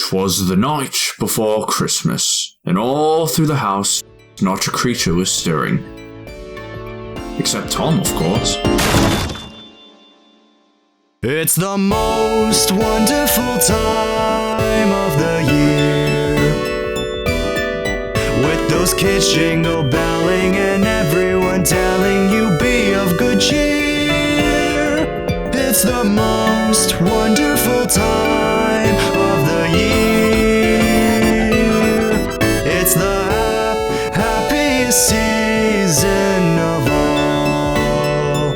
'Twas the night before Christmas, and all through the house not a creature was stirring. Except Tom, of course. It's the most wonderful time of the year, with those kids jingle belling and everyone telling you be of good cheer. It's the most wonderful time of the year. It's the happiest season of all,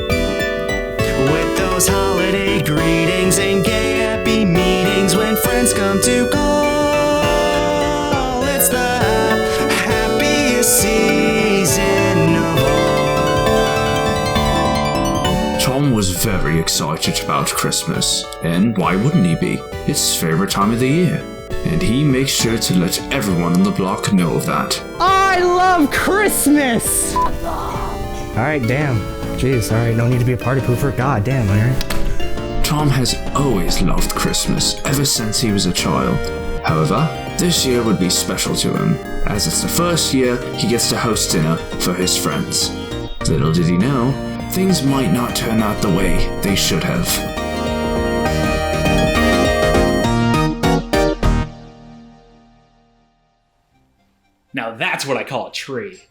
with those holiday greetings and gay happy meetings when friends come to call. It's the happiest season of all. Tom was very excited about Christmas, and why wouldn't he be? It's his favorite time of the year, and he makes sure to let everyone on the block know of that. I love Christmas! Alright, damn. Jeez, alright, no need to be a party pooper. God damn, alright. Tom has always loved Christmas ever since he was a child. However, this year would be special to him, as it's the first year he gets to host dinner for his friends. Little did he know, things might not turn out the way they should have. Now that's what I call a tree.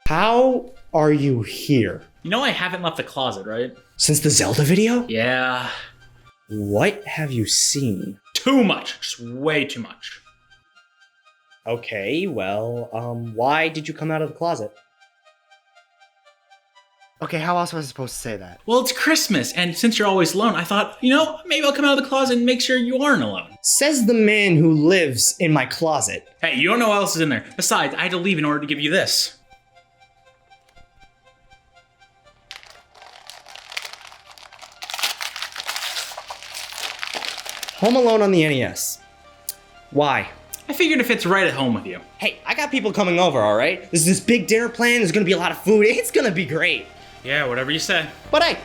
How are you here? You know I haven't left the closet, right? Since the Zelda video? Yeah. What have you seen? Too much. Just way too much. Okay, well, why did you come out of the closet? Okay, how else was I supposed to say that? Well, it's Christmas, and since you're always alone, I thought, you know, maybe I'll come out of the closet and make sure you aren't alone. Says the man who lives in my closet. Hey, you don't know what else is in there. Besides, I had to leave in order to give you this. Home Alone on the NES. Why? I figured it fits right at home with you. Hey, I got people coming over, alright? There's this big dinner plan, there's gonna be a lot of food, it's gonna be great. Yeah, whatever you say. But hey,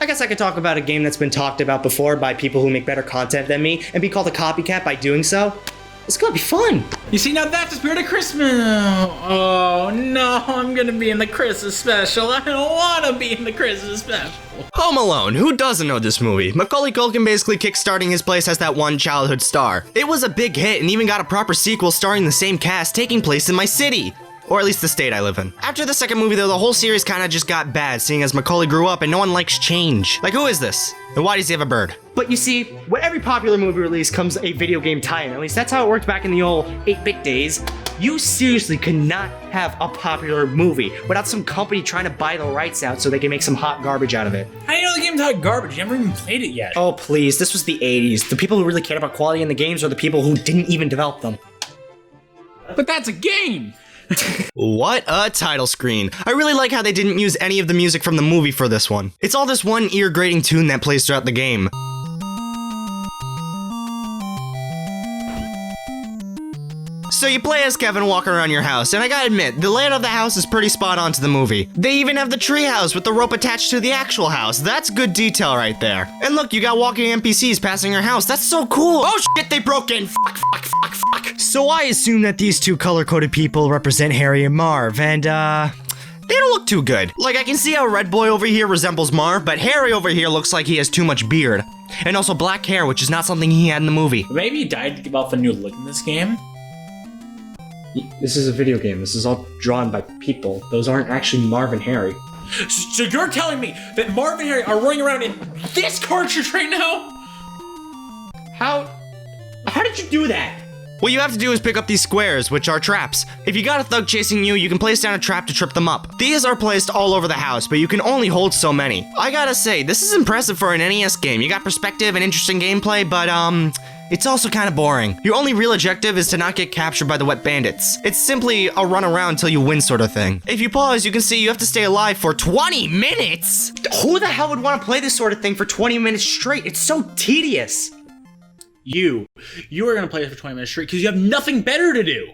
I guess I could talk about a game that's been talked about before by people who make better content than me and be called a copycat by doing so. It's gonna be fun. You see, now that's the spirit of Christmas. Oh no, I'm gonna be in the Christmas special. I don't wanna be in the Christmas special. Home Alone, who doesn't know this movie? Macaulay Culkin basically kickstarting his place as that one childhood star. It was a big hit and even got a proper sequel starring the same cast taking place in my city. Or at least the state I live in. After the second movie though, the whole series kinda just got bad, seeing as Macaulay grew up and no one likes change. Like, who is this? And why does he have a bird? But you see, with every popular movie release comes a video game tie-in. At least that's how it worked back in the old 8-bit days. You seriously could not have a popular movie without some company trying to buy the rights out so they can make some hot garbage out of it. How do you know the game's hot garbage? You never even played it yet. Oh please, this was the 80s. The people who really cared about quality in the games are the people who didn't even develop them. But that's a game! What a title screen. I really like how they didn't use any of the music from the movie for this one. It's all this one ear-grating tune that plays throughout the game. So you play as Kevin walking around your house, and I gotta admit, the layout of the house is pretty spot on to the movie. They even have the treehouse with the rope attached to the actual house. That's good detail right there. And look, you got walking NPCs passing your house. That's so cool. Oh shit, they broke in. Fuck. So I assume that these two color-coded people represent Harry and Marv, and they don't look too good. Like, I can see how Red Boy over here resembles Marv, but Harry over here looks like he has too much beard. And also black hair, which is not something he had in the movie. Maybe he died to give off a new look in this game? This is a video game. This is all drawn by people. Those aren't actually Marv and Harry. So you're telling me that Marv and Harry are running around in this cartridge right now? How did you do that? What you have to do is pick up these squares, which are traps. If you got a thug chasing you, you can place down a trap to trip them up. These are placed all over the house, but you can only hold so many. I gotta say, this is impressive for an NES game. You got perspective and interesting gameplay, but it's also kind of boring. Your only real objective is to not get captured by the wet bandits. It's simply a run around till you win sort of thing. If you pause, you can see you have to stay alive for 20 minutes! Who the hell would want to play this sort of thing for 20 minutes straight? It's so tedious. You are gonna play it for 20 minutes straight because you have nothing better to do.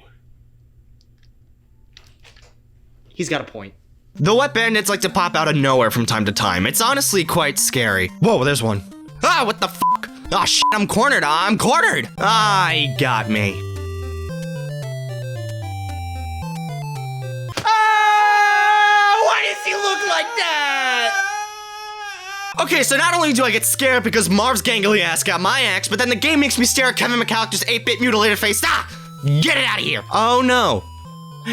He's got a point. The wet bandits like to pop out of nowhere from time to time. It's honestly quite scary. Whoa, there's one. Ah, what the fuck? Oh shit, I'm cornered. I'm cornered. Ah, he got me. Ah! Why does he look like that? Okay, so not only do I get scared because Marv's gangly ass got my axe, but then the game makes me stare at Kevin McAllister's 8-bit mutilated face. Ah! Get it out of here. Oh no.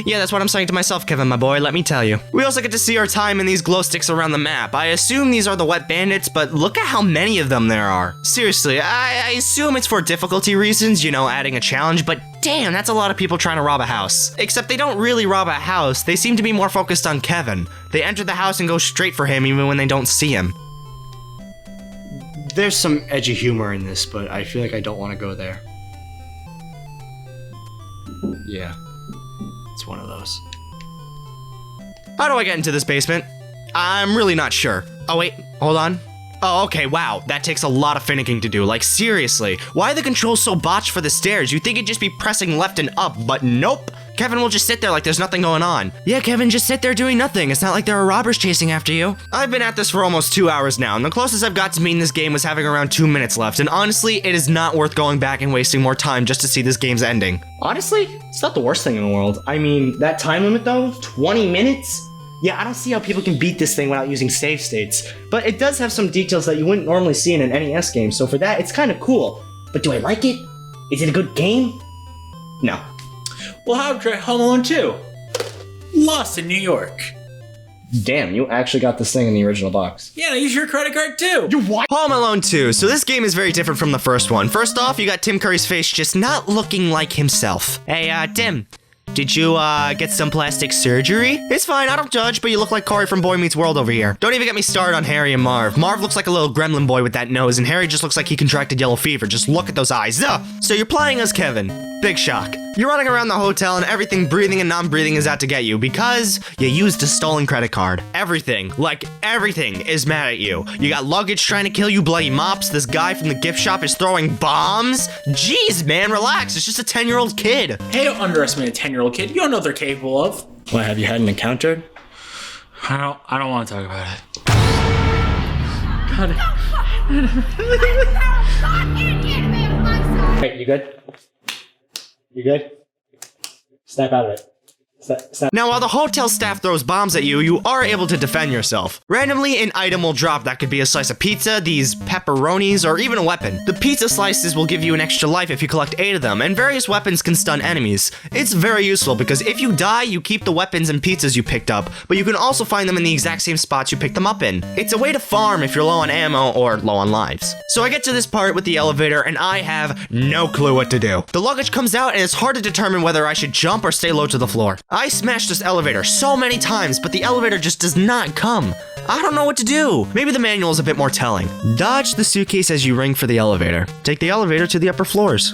Yeah, that's what I'm saying to myself, Kevin, my boy, let me tell you. We also get to see our time in these glow sticks around the map. I assume these are the wet bandits, but look at how many of them there are. Seriously, I assume it's for difficulty reasons, you know, adding a challenge, but damn, that's a lot of people trying to rob a house. Except they don't really rob a house, they seem to be more focused on Kevin. They enter the house and go straight for him even when they don't see him. There's some edgy humor in this, but I feel like I don't want to go there. Yeah. It's one of those. How do I get into this basement? I'm really not sure. Oh wait, hold on. Oh, okay, wow, that takes a lot of finicking to do, like seriously. Why are the controls so botched for the stairs? You think it'd just be pressing left and up, but nope. Kevin will just sit there like there's nothing going on. Yeah, Kevin, just sit there doing nothing. It's not like there are robbers chasing after you. I've been at this for almost 2 hours now, and the closest I've got to beating this game was having around 2 minutes left, and honestly, it is not worth going back and wasting more time just to see this game's ending. Honestly, it's not the worst thing in the world. I mean, that time limit though, 20 minutes? Yeah, I don't see how people can beat this thing without using save states. But it does have some details that you wouldn't normally see in an NES game, so for that, it's kind of cool. But do I like it? Is it a good game? No. Well, how about Home Alone 2? Lost in New York. Damn, you actually got this thing in the original box. Yeah, use your credit card too. You what? Home Alone 2. So this game is very different from the first one. First off, you got Tim Curry's face just not looking like himself. Hey, Tim. Did you, get some plastic surgery? It's fine, I don't judge, but you look like Corey from Boy Meets World over here. Don't even get me started on Harry and Marv. Marv looks like a little gremlin boy with that nose, and Harry just looks like he contracted yellow fever. Just look at those eyes. Ugh. So you're playing as Kevin. Big shock. You're running around the hotel and everything breathing and non-breathing is out to get you because you used a stolen credit card. Everything, like everything, is mad at you. You got luggage trying to kill you, bloody mops, this guy from the gift shop is throwing bombs. Jeez, man, relax, it's just a 10-year-old kid. Hey, don't underestimate a 10-year-old kid. You don't know what they're capable of. What, have you had an encounter? I don't want to talk about it. Hey, you good? You good? Snap out of it. Snap. Now, while the hotel staff throws bombs at you, you are able to defend yourself. Randomly, an item will drop that could be a slice of pizza, these pepperonis, or even a weapon. The pizza slices will give you an extra life if you collect 8 of them, and various weapons can stun enemies. It's very useful because if you die, you keep the weapons and pizzas you picked up, but you can also find them in the exact same spots you picked them up in. It's a way to farm if you're low on ammo or low on lives. So I get to this part with the elevator, and I have no clue what to do. The luggage comes out, and it's hard to determine whether I should jump or stay low to the floor. I smashed this elevator so many times, but the elevator just does not come. I don't know what to do. Maybe the manual is a bit more telling. Dodge the suitcase as you ring for the elevator. Take the elevator to the upper floors.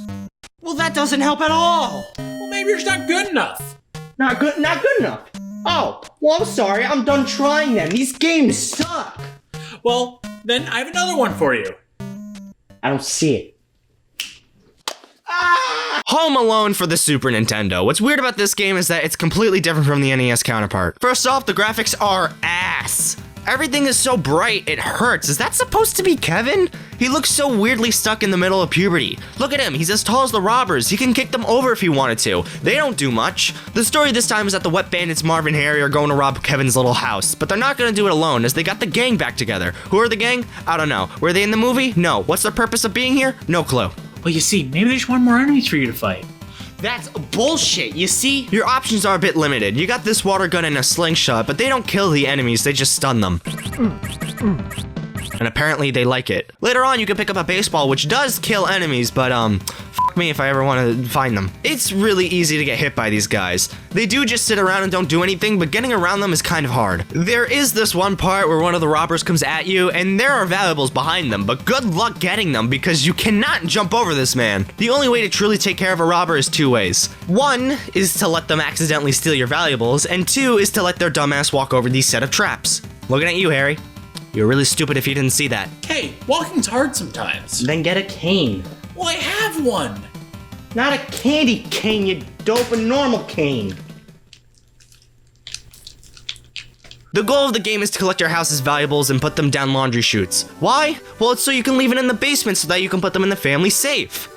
Well, that doesn't help at all. Well, maybe you're just not good enough. Not good enough. Oh, well, I'm sorry. I'm done trying them. These games suck. Well, then I have another one for you. I don't see it. Home Alone for the Super Nintendo. What's weird about this game is that it's completely different from the NES counterpart. First off, the graphics are ass. Everything is so bright, it hurts. Is that supposed to be Kevin? He looks so weirdly stuck in the middle of puberty. Look at him, he's as tall as the robbers. He can kick them over if he wanted to. They don't do much. The story this time is that the wet bandits Marv and Harry are going to rob Kevin's little house, but they're not gonna do it alone as they got the gang back together. Who are the gang? I don't know. Were they in the movie? No. What's their purpose of being here? No clue. Well, you see, maybe there's one more enemies for you to fight. That's bullshit, you see? Your options are a bit limited. You got this water gun and a slingshot, but they don't kill the enemies, they just stun them. And apparently they like it. Later on, you can pick up a baseball, which does kill enemies, but fuck me if I ever want to find them. It's really easy to get hit by these guys. They do just sit around and don't do anything, but getting around them is kind of hard. There is this one part where one of the robbers comes at you, and there are valuables behind them, but good luck getting them because you cannot jump over this man. The only way to truly take care of a robber is 2 ways. 1 is to let them accidentally steal your valuables, and 2 is to let their dumbass walk over these set of traps. Looking at you, Harry. You're really stupid if you didn't see that. Hey, walking's hard sometimes. Then get a cane. Well, I have one. Not a candy cane, you dope, a normal cane. The goal of the game is to collect your house's valuables and put them down laundry chutes. Why? Well, it's so you can leave it in the basement so that you can put them in the family safe.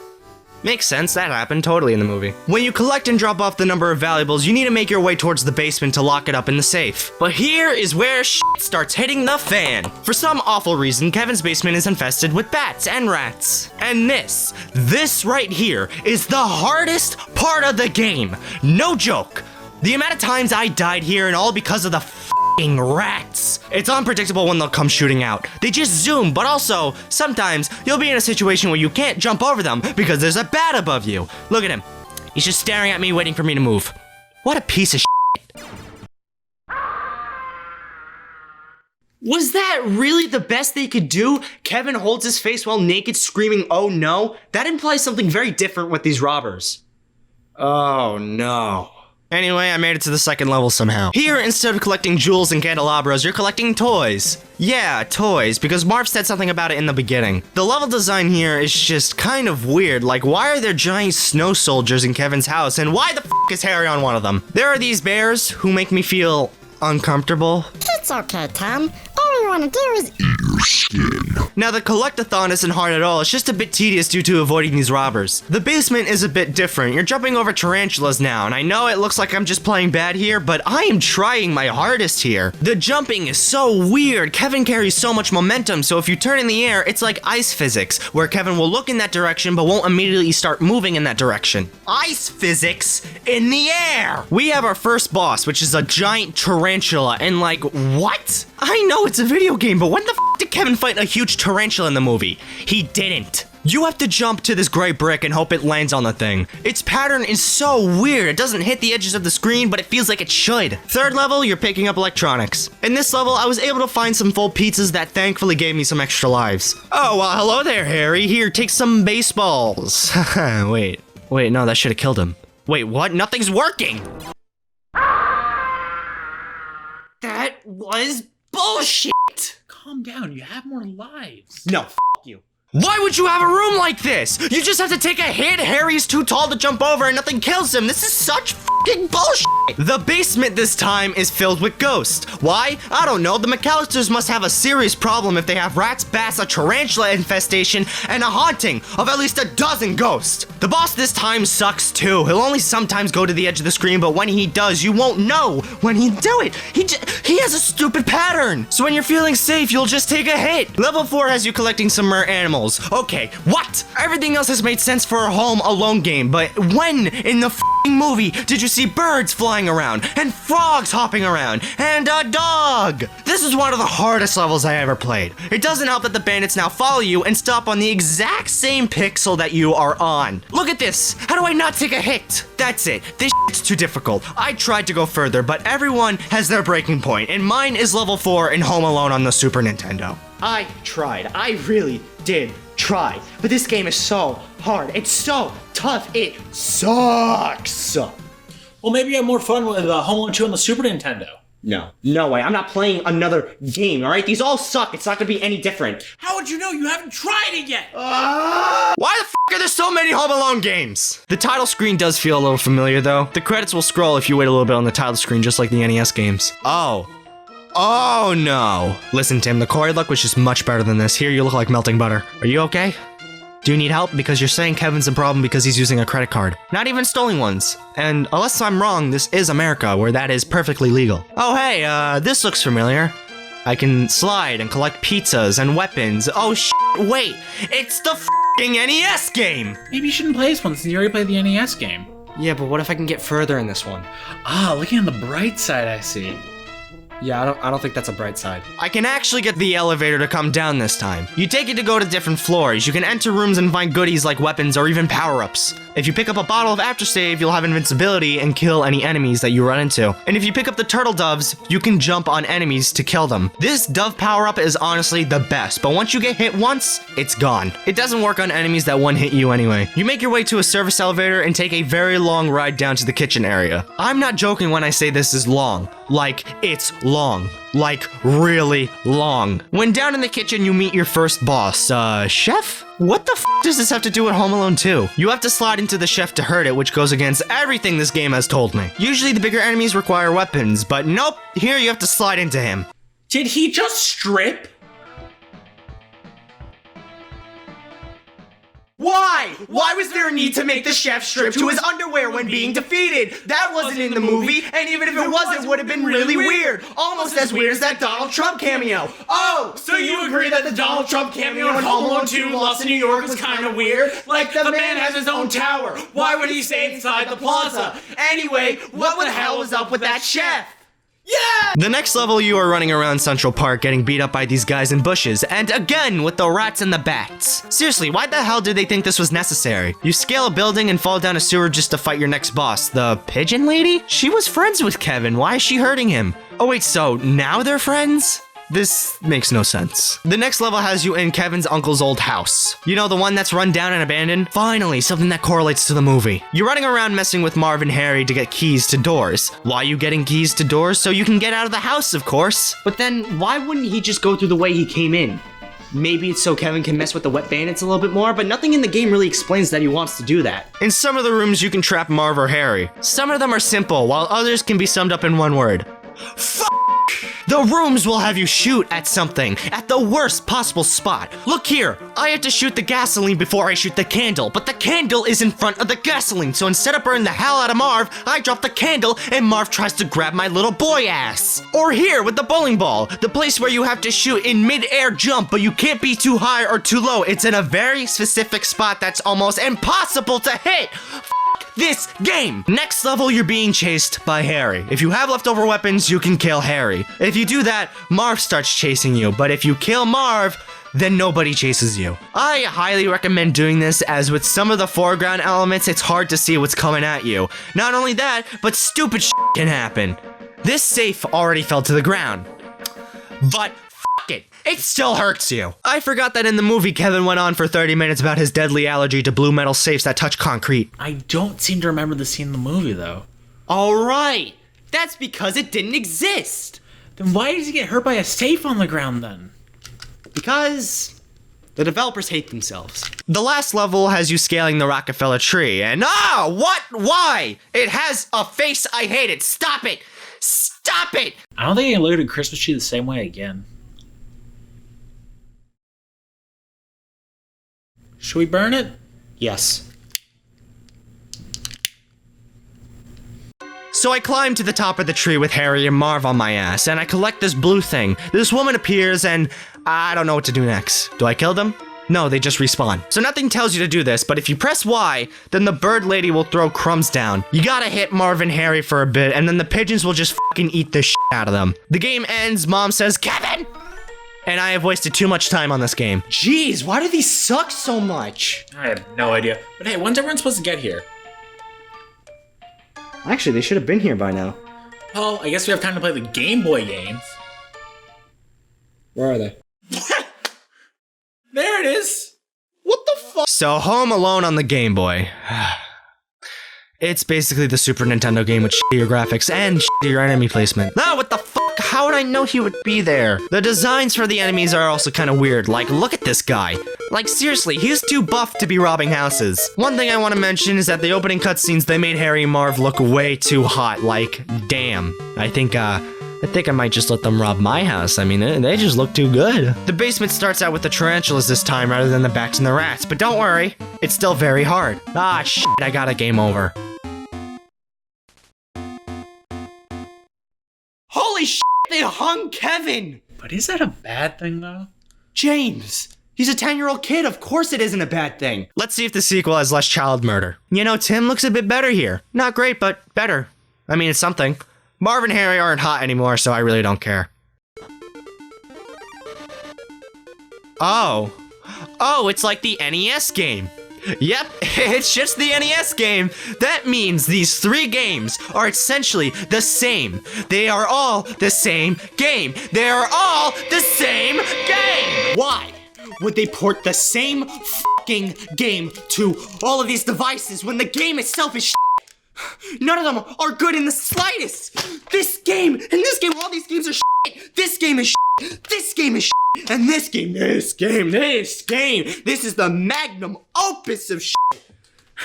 Makes sense, that happened totally in the movie. When you collect and drop off the number of valuables, you need to make your way towards the basement to lock it up in the safe. But here is where shit starts hitting the fan. For some awful reason, Kevin's basement is infested with bats and rats. And this right here is the hardest part of the game. No joke. The amount of times I died here and all because of the f***ing rats. It's unpredictable when they'll come shooting out. They just zoom, but also, sometimes you'll be in a situation where you can't jump over them because there's a bat above you. Look at him. He's just staring at me waiting for me to move. What a piece of shit. Was that really the best they could do? Kevin holds his face while naked screaming, "Oh no"? That implies something very different with these robbers. Oh no. Anyway, I made it to the second level somehow. Here, instead of collecting jewels and candelabras, you're collecting toys. Yeah, toys, because Marv said something about it in the beginning. The level design here is just kind of weird. Like, why are there giant snow soldiers in Kevin's house, and why the f*** is Harry on one of them? There are these bears who make me feel uncomfortable. It's okay, Tom. All we want to do is eat your skin. Now, the collectathon isn't hard at all. It's just a bit tedious due to avoiding these robbers. The basement is a bit different. You're jumping over tarantulas now, and I know it looks like I'm just playing bad here, but I am trying my hardest here. The jumping is so weird. Kevin carries so much momentum, so if you turn in the air, it's like ice physics, where Kevin will look in that direction but won't immediately start moving in that direction. Ice physics in the air! We have our first boss, which is a giant tarantula, and like, what? I know it's a video game, but when the f did Kevin fight a huge tarantula in the movie? He didn't. You have to jump to this gray brick and hope it lands on the thing. Its pattern is so weird. It doesn't hit the edges of the screen, but it feels like it should. Third level, you're picking up electronics. In this level, I was able to find some full pizzas that thankfully gave me some extra lives. Oh, well, hello there, Harry. Here, take some baseballs. Wait, no, that should have killed him. Wait, what? Nothing's working. That was bullshit. Calm down, you have more lives. No, f you. Why would you have a room like this? You just have to take a hit. Harry's too tall to jump over and nothing kills him. This is such fucking bullshit. The basement this time is filled with ghosts. Why? I don't know. The McAllisters must have a serious problem if they have rats, bats, a tarantula infestation, and a haunting of at least a dozen ghosts. The boss this time sucks too. He'll only sometimes go to the edge of the screen, but when he does, you won't know when he do it. He has a stupid pattern. So when you're feeling safe, you'll just take a hit. Level 4 has you collecting some rare animals. Okay, what? Everything else has made sense for a Home Alone game, but when in the f***ing movie did you see birds flying around, and frogs hopping around, and a dog? This is one of the hardest levels I ever played. It doesn't help that the bandits now follow you and stop on the exact same pixel that you are on. Look at this. How do I not take a hit? That's it. This shit's too difficult. I tried to go further, but everyone has their breaking point, and mine is level 4 in Home Alone on the Super Nintendo. I tried. I really did try. But this game is so hard. It's so tough. It sucks. Well, maybe you have more fun with Home Alone 2 on the Super Nintendo. No way. I'm not playing another game, all right? These all suck. It's not going to be any different. How would you know? You haven't tried it yet. Why the f are there so many Home Alone games? The title screen does feel a little familiar, though. The credits will scroll if you wait a little bit on the title screen, just like the NES games. Oh no. Listen, Tim, the Corey look was just much better than this. Here, you look like melting butter. Are you okay? Do you need help? Because you're saying Kevin's a problem because he's using a credit card. Not even stolen ones. And unless I'm wrong, this is America, where that is perfectly legal. Oh hey, this looks familiar. I can slide and collect pizzas and weapons. Oh wait, it's the f***ing NES game! Maybe you shouldn't play this one since you already played the NES game. Yeah, but what if I can get further in this one? Ah, looking on the bright side, I see. Yeah, I don't think that's a bright side. I can actually get the elevator to come down this time. You take it to go to different floors. You can enter rooms and find goodies like weapons or even power-ups. If you pick up a bottle of aftersave, you'll have invincibility and kill any enemies that you run into. And if you pick up the turtle doves, you can jump on enemies to kill them. This dove power-up is honestly the best, but once you get hit once, it's gone. It doesn't work on enemies that one-hit you anyway. You make your way to a service elevator and take a very long ride down to the kitchen area. I'm not joking when I say this is long. Like, it's long. Like, really long. When down in the kitchen, you meet your first boss. Chef? What the f does this have to do with Home Alone 2? You have to slide into the chef to hurt it, which goes against everything this game has told me. Usually the bigger enemies require weapons, but nope, here you have to slide into him. Did he just strip? Why? Why was there a need to make the chef strip to his underwear when being defeated? That wasn't in the movie, and even if it was, it would have been really weird. Almost as weird as that Donald Trump cameo. Oh, So you agree that the Donald Trump cameo in Home Alone 2 Lost in New York was kind of weird? Like, the man has his own tower. Why would he stay inside the plaza? Anyway, what the hell was up with that chef? Yeah! The next level, you are running around Central Park getting beat up by these guys in bushes, and again with the rats and the bats. Seriously, why the hell did they think this was necessary? You scale a building and fall down a sewer just to fight your next boss. The pigeon lady? She was friends with Kevin, why is she hurting him? Oh wait, so now they're friends? This makes no sense. The next level has you in Kevin's uncle's old house. You know, the one that's run down and abandoned? Finally, something that correlates to the movie. You're running around messing with Marv and Harry to get keys to doors. Why are you getting keys to doors? So you can get out of the house, of course. But then, why wouldn't he just go through the way he came in? Maybe it's so Kevin can mess with the wet bandits a little bit more, but nothing in the game really explains that he wants to do that. In some of the rooms, you can trap Marv or Harry. Some of them are simple, while others can be summed up in one word. The rooms will have you shoot at something, at the worst possible spot. Look here, I have to shoot the gasoline before I shoot the candle, but the candle is in front of the gasoline, so instead of burning the hell out of Marv, I drop the candle and Marv tries to grab my little boy ass. Or here with the bowling ball, the place where you have to shoot in mid-air jump, but you can't be too high or too low. It's in a very specific spot that's almost impossible to hit. This game! Next level, you're being chased by Harry. If you have leftover weapons, you can kill Harry. If you do that, Marv starts chasing you, but if you kill Marv, then nobody chases you. I highly recommend doing this, as with some of the foreground elements, it's hard to see what's coming at you. Not only that, but stupid shit can happen. This safe already fell to the ground. But it still hurts you. I forgot that in the movie, Kevin went on for 30 minutes about his deadly allergy to blue metal safes that touch concrete. I don't seem to remember the scene in the movie, though. Alright, that's because it didn't exist. Then why did he get hurt by a safe on the ground, then? Because the developers hate themselves. The last level has you scaling the Rockefeller tree, and what? Why? It has a face, I hate it. Stop it! Stop it! I don't think I looked at a Christmas tree the same way again. Should we burn it? Yes. So I climb to the top of the tree with Harry and Marv on my ass, and I collect this blue thing. This woman appears, and I don't know what to do next. Do I kill them? No, they just respawn. So nothing tells you to do this, but if you press Y, then the bird lady will throw crumbs down. You gotta hit Marv and Harry for a bit, and then the pigeons will just fucking eat the shit out of them. The game ends, Mom says, "Kevin!" And I have wasted too much time on this game. Jeez, why do these suck so much? I have no idea. But hey, when's everyone supposed to get here? Actually, they should have been here by now. Well, I guess we have time to play the Game Boy games. Where are they? There it is! What the fuck? So Home Alone on the Game Boy. It's basically the Super Nintendo game with shittier graphics and shittier enemy placement. What the fuck? How would I know he would be there? The designs for the enemies are also kind of weird. Like, look at this guy. Like, seriously, he's too buff to be robbing houses. One thing I want to mention is that the opening cutscenes, they made Harry and Marv look way too hot. Like, damn. I think I might just let them rob my house. I mean, they just look too good. The basement starts out with the tarantulas this time rather than the bats and the rats, but don't worry, it's still very hard. Shit, I got a game over. Holy shit, they hung Kevin! But is that a bad thing, though? James! He's a 10-year-old kid, of course it isn't a bad thing. Let's see if the sequel has less child murder. You know, Tim looks a bit better here. Not great, but better. I mean, it's something. Marv and Harry aren't hot anymore, so I really don't care. Oh, it's like the NES game. Yep, it's just the NES game. That means these three games are essentially the same. They are all the same game. They are all the same game. Why would they port the same fucking game to all of these devices when the game itself is shit? None of them are good in the slightest. This game and this game, all these games are shit. This game is this game is and this game, this is the magnum opus of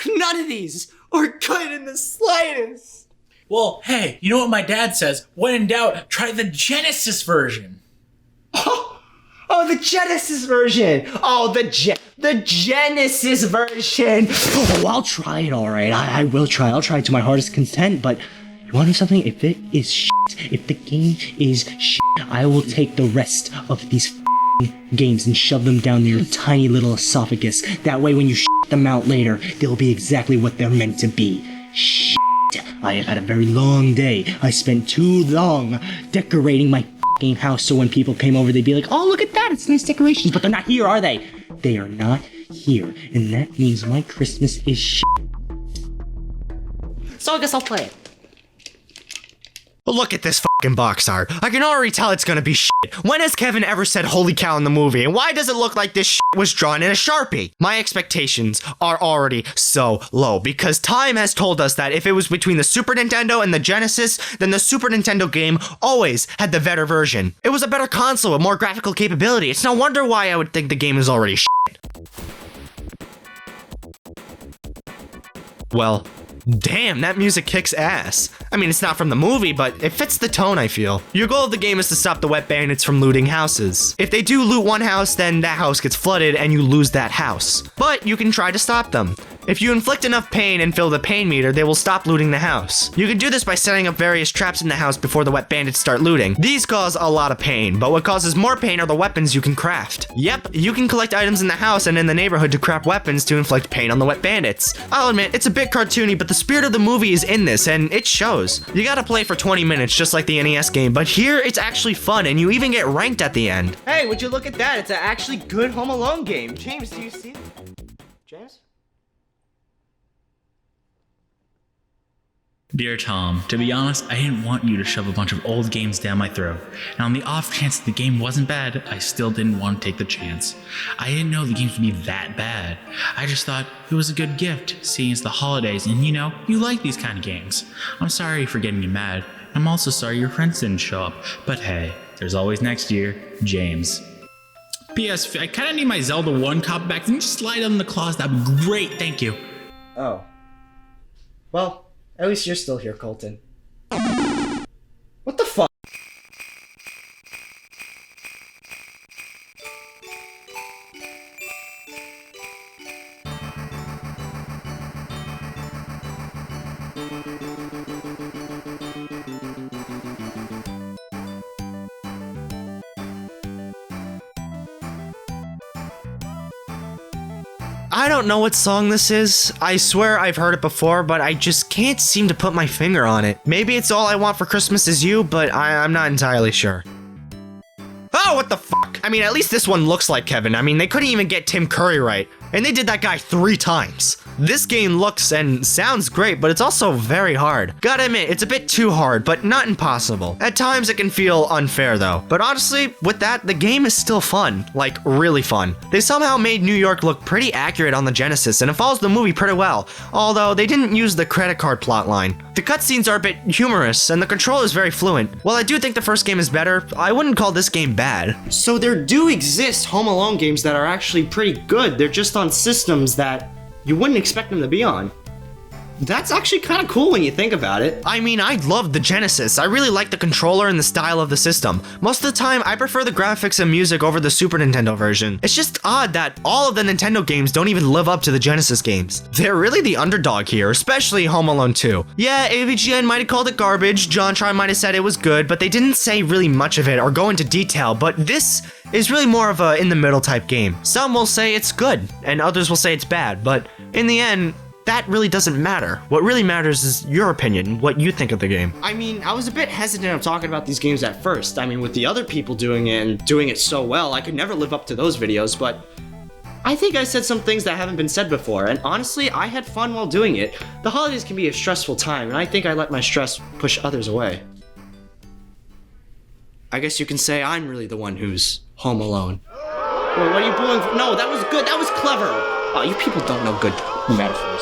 None of these are good in the slightest. Well, hey, you know what my dad says? When in doubt, try the Genesis version. Oh, the Genesis version. Oh, the Genesis version. Oh, I'll try it, all right. I will try. I'll try it to my heart's content, but you want to know something? If it is if the game is I will take the rest of these games and shove them down your tiny little esophagus. That way, when you them out later, they'll be exactly what they're meant to be. I have had a very long day. I spent too long decorating my house, so when people came over, they'd be like, oh, look at that, it's nice decorations, but they're not here, are they? They are not here, and that means my Christmas is So I guess I'll play it. Look at this fucking box art. I can already tell it's gonna be shit. When has Kevin ever said holy cow in the movie? And why does it look like this shit was drawn in a Sharpie? My expectations are already so low because time has told us that if it was between the Super Nintendo and the Genesis, then the Super Nintendo game always had the better version. It was a better console with more graphical capability. It's no wonder why I would think the game is already shit. Well, damn, that music kicks ass. I mean, it's not from the movie, but it fits the tone, I feel. Your goal of the game is to stop the wet bandits from looting houses. If they do loot one house, then that house gets flooded and you lose that house. But you can try to stop them. If you inflict enough pain and fill the pain meter, they will stop looting the house. You can do this by setting up various traps in the house before the wet bandits start looting. These cause a lot of pain, but what causes more pain are the weapons you can craft. Yep, you can collect items in the house and in the neighborhood to craft weapons to inflict pain on the wet bandits. I'll admit, it's a bit cartoony, but the spirit of the movie is in this, and it shows. You gotta play for 20 minutes just like the NES game, but here it's actually fun, and you even get ranked at the end. Hey, would you look at that? It's an actually good Home Alone game. James, do you see it? James? Dear Tom, to be honest, I didn't want you to shove a bunch of old games down my throat. And on the off chance that the game wasn't bad, I still didn't want to take the chance. I didn't know the games would be that bad. I just thought it was a good gift, seeing it's the holidays and you like these kind of games. I'm sorry for getting you mad. I'm also sorry your friends didn't show up. But hey, there's always next year, James. P.S. I kind of need my Zelda 1 copy back. Can you just slide it in the closet? That'd be great, thank you. Oh. Well, at least you're still here, Colton. What the fuck? I don't know what song this is. I swear I've heard it before, but I just can't seem to put my finger on it. Maybe it's All I Want for Christmas Is You, but I'm not entirely sure. Oh, what the fuck? I mean, at least this one looks like Kevin. I mean, they couldn't even get Tim Curry right, and they did that guy 3 times. This game looks and sounds great, but it's also very hard. Gotta admit, it's a bit too hard, but not impossible. At times it can feel unfair though. But honestly, with that, the game is still fun. Like, really fun. They somehow made New York look pretty accurate on the Genesis, and it follows the movie pretty well. Although, they didn't use the credit card plotline. The cutscenes are a bit humorous, and the control is very fluent. While I do think the first game is better, I wouldn't call this game bad. So there do exist Home Alone games that are actually pretty good. They're just on systems that you wouldn't expect them to be on. That's actually kind of cool when you think about it. I mean, I love the Genesis. I really like the controller and the style of the system. Most of the time, I prefer the graphics and music over the Super Nintendo version. It's just odd that all of the Nintendo games don't even live up to the Genesis games. They're really the underdog here, especially Home Alone 2. Yeah, AVGN might have called it garbage, JonTron might have said it was good, but they didn't say really much of it or go into detail, but this is really more of a in-the-middle type game. Some will say it's good, and others will say it's bad, but in the end, that really doesn't matter. What really matters is your opinion, what you think of the game. I mean, I was a bit hesitant of talking about these games at first. I mean, with the other people doing it and doing it so well, I could never live up to those videos, but I think I said some things that haven't been said before, and honestly, I had fun while doing it. The holidays can be a stressful time, and I think I let my stress push others away. I guess you can say I'm really the one who's home alone. Well, what are you booing for? No, that was good. That was clever. Oh, you people don't know good metaphors.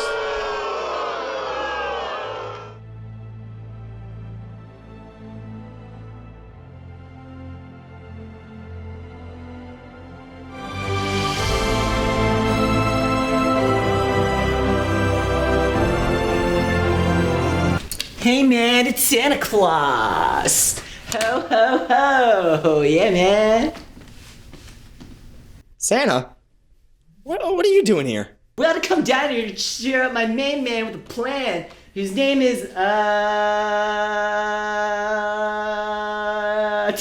Hey man, it's Santa Claus! Ho ho ho! Yeah man! Santa? What are you doing here? We ought to come down here to cheer up my main man with a plan. His name is,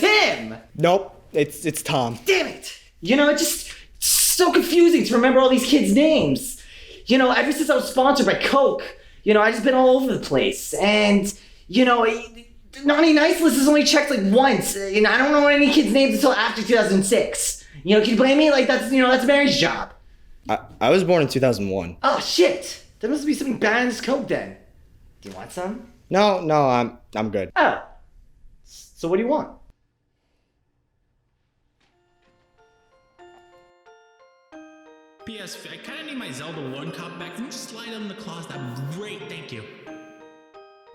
Tim! Nope, it's Tom. Damn it! You know, it's just so confusing to remember all these kids' names. You know, ever since I was sponsored by Coke, you know, I've just been all over the place. And, you know, Naughty Nice List is only checked like once. And I don't know any kids' names until after 2006. You know, can you blame me? Like, that's Mary's job. I was born in 2001. Oh, shit. There must be something bad in this Coke then. Do you want some? No, I'm good. Oh. So what do you want? P.S. I kind of need my Zelda 1 copy back. Can you just slide it in the closet? That'd be great, thank you.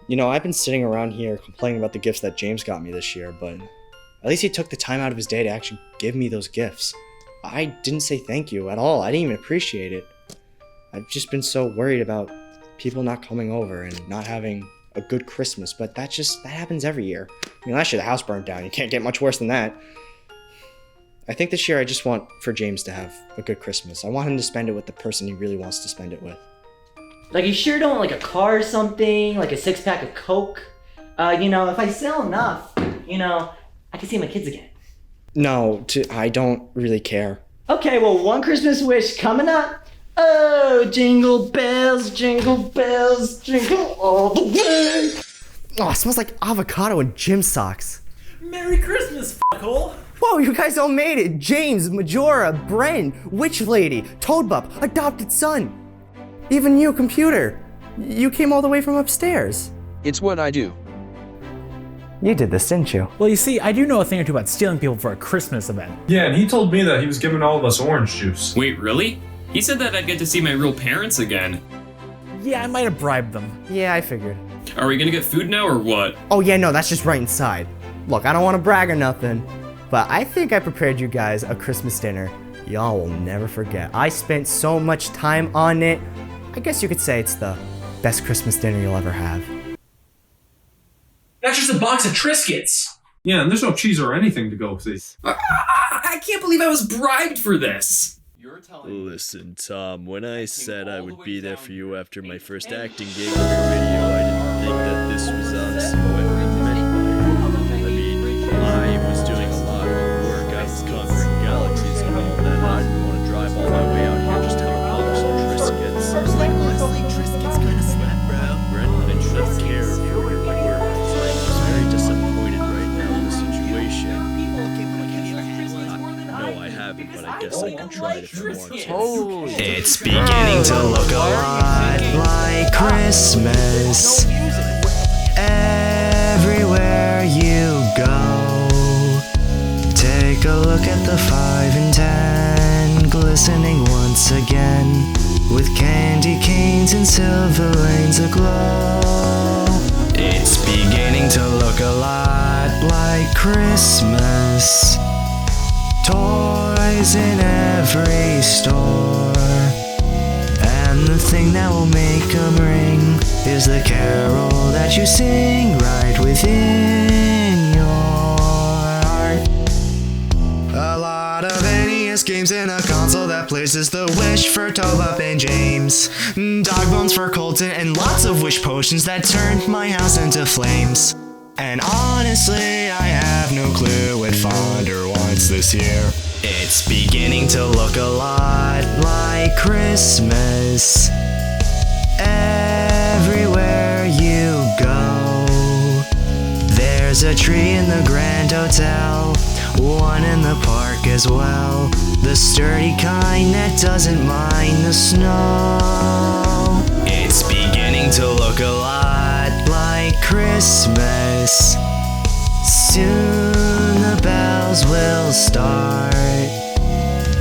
You know, I've been sitting around here complaining about the gifts that James got me this year, but at least he took the time out of his day to actually give me those gifts. I didn't say thank you at all. I didn't even appreciate it. I've just been so worried about people not coming over and not having a good Christmas, but that happens every year. I mean, last year the house burned down. You can't get much worse than that. I think this year I just want for James to have a good Christmas. I want him to spend it with the person he really wants to spend it with. Like, you sure don't want like a car or something? Like a 6-pack of Coke? You know, if I sell enough, you know, I can see my kids again. No, I don't really care. Okay, well, one Christmas wish coming up. Oh, jingle bells, jingle all the way. Oh, it smells like avocado and gym socks. Merry Christmas, fuckhole! Whoa, you guys all made it! James, Majora, Bren, Witch Lady, Toadbub, Adopted Son. Even you, Computer. You came all the way from upstairs. It's what I do. You did this, didn't you? Well, you see, I do know a thing or two about stealing people for a Christmas event. Yeah, and he told me that he was giving all of us orange juice. Wait, really? He said that I'd get to see my real parents again. Yeah, I might have bribed them. Yeah, I figured. Are we gonna get food now or what? Oh yeah, no, that's just right inside. Look, I don't want to brag or nothing, but I think I prepared you guys a Christmas dinner y'all will never forget. I spent so much time on it. I guess you could say it's the best Christmas dinner you'll ever have. That's just a box of Triscuits. Yeah, and there's no cheese or anything to go with these. I can't believe I was bribed for this. Listen, Tom, when I said I would be there for you after my first acting gig on your video, I didn't think that this was honestly what you meant by it. I mean, I was doing a lot of work. I was conquering galaxies and all that. I didn't want to drive all my way out here just to have a box of Triscuits. Like, honestly, Triscuits kind of slap, bro. Brent, I shouldn't care for your words. I'm just very disappointed right now in the situation. No, I haven't, but I guess I can try it if I want to. It's beginning to look a lot like Christmas everywhere you go. Take a look at the 5 and 10 glistening once again with candy canes and silver lanes aglow. It's beginning to look a lot like Christmas. Toys in every store, and the thing that will make them ring is the carol that you sing right within your heart. A lot of NES games and a console that places the wish for Toadbub and James, dog bones for Colton, and lots of wish potions that turned my house into flames. And honestly, I have no clue what Fonder wants this year. It's beginning to look a lot like Christmas everywhere you go. There's a tree in the Grand Hotel, one in the park as well, the sturdy kind that doesn't mind the snow. It's beginning to look a lot like Christmas. Soon the bells will start,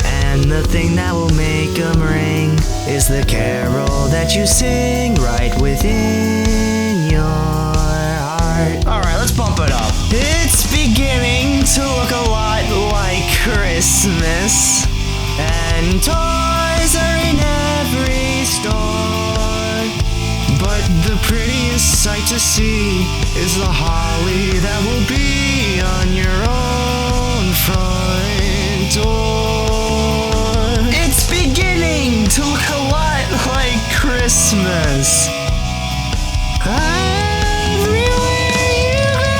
and the thing that will make them ring is the carol that you sing right within your heart. Alright, let's bump it up. It's beginning to look a lot like Christmas, and toys are in every store, but the prettiest sight to see is the holly that will be on your own front door. It's beginning to look a lot like Christmas. Everywhere you go.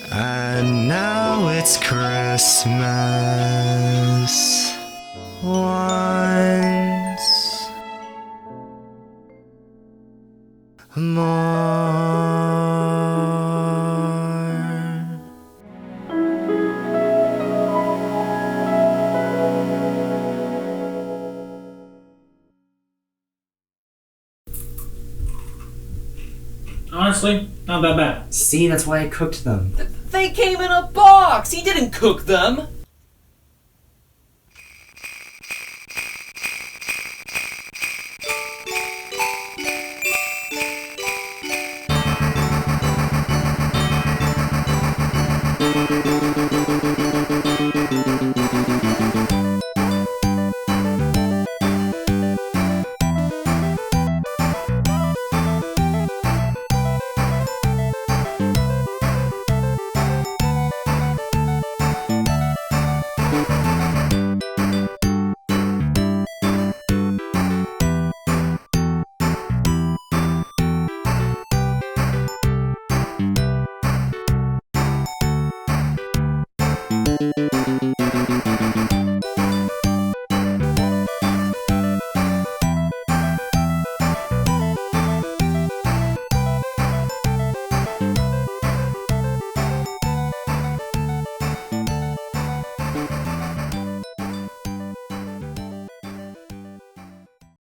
And now it's Christmas. Once more. Honestly, not that bad. See, that's why I cooked them. They came in a box. He didn't cook them.